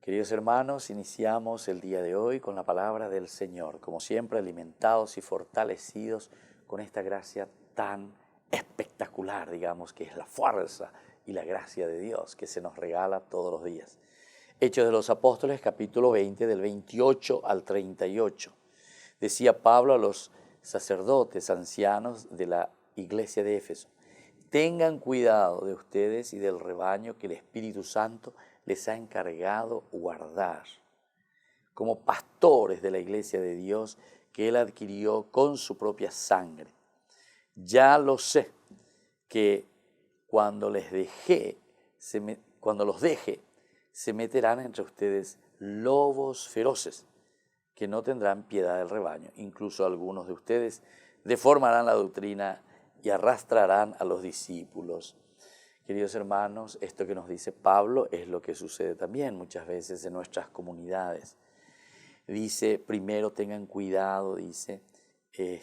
Queridos hermanos, iniciamos el día de hoy con la palabra del Señor, como siempre alimentados y fortalecidos con esta gracia tan espectacular, digamos, que es la fuerza y la gracia de Dios que se nos regala todos los días. Hechos de los Apóstoles, capítulo 20, del 28 al 38. Decía Pablo a los sacerdotes ancianos de la iglesia de Éfeso: tengan cuidado de ustedes y del rebaño que el Espíritu Santo les ha encargado guardar, como pastores de la iglesia de Dios que Él adquirió con su propia sangre. Ya lo sé, que cuando los deje, se meterán entre ustedes lobos feroces, que no tendrán piedad del rebaño. Incluso algunos de ustedes deformarán la doctrina y arrastrarán a los discípulos. Queridos hermanos, esto que nos dice Pablo es lo que sucede también muchas veces en nuestras comunidades. Dice, primero tengan cuidado, dice, que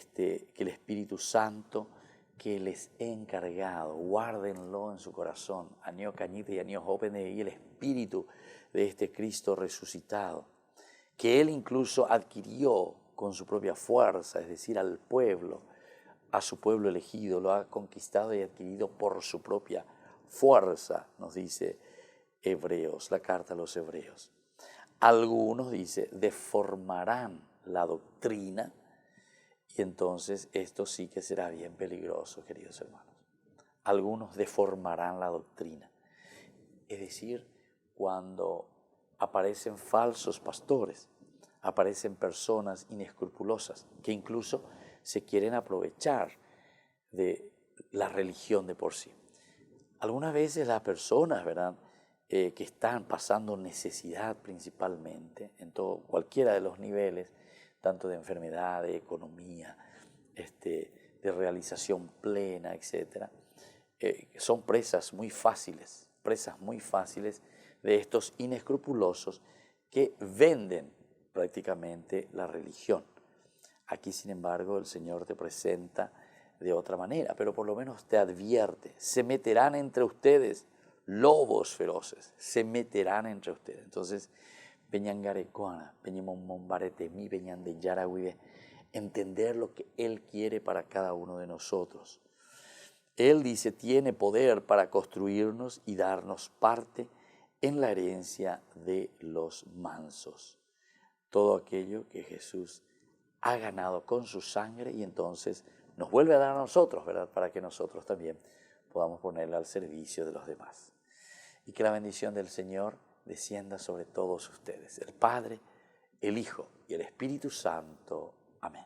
el Espíritu Santo que les he encargado, guárdenlo en su corazón, año cañite y año joven y el Espíritu de este Cristo resucitado, que Él incluso adquirió con su propia fuerza, es decir, al pueblo, a su pueblo elegido, lo ha conquistado y adquirido por su propia fuerza, nos dice Hebreos, la carta a los Hebreos. Algunos, dice, deformarán la doctrina, y entonces esto sí que será bien peligroso, queridos hermanos. Algunos deformarán la doctrina. Es decir, cuando aparecen falsos pastores, aparecen personas inescrupulosas que incluso se quieren aprovechar de la religión de por sí. Algunas veces las personas, ¿verdad?, que están pasando necesidad principalmente en cualquiera de los niveles, tanto de enfermedad, de economía, de realización plena, etc., son presas muy fáciles de estos inescrupulosos que venden prácticamente la religión. Aquí, sin embargo, el Señor te presenta de otra manera, pero por lo menos te advierte: se meterán entre ustedes lobos feroces, se meterán entre ustedes. Entonces, entender lo que Él quiere para cada uno de nosotros. Él dice, tiene poder para construirnos y darnos parte en la herencia de los mansos. Todo aquello que Jesús ha ganado con su sangre, y entonces nos vuelve a dar a nosotros, ¿verdad?, para que nosotros también podamos ponerla al servicio de los demás. Y que la bendición del Señor descienda sobre todos ustedes, el Padre, el Hijo y el Espíritu Santo. Amén.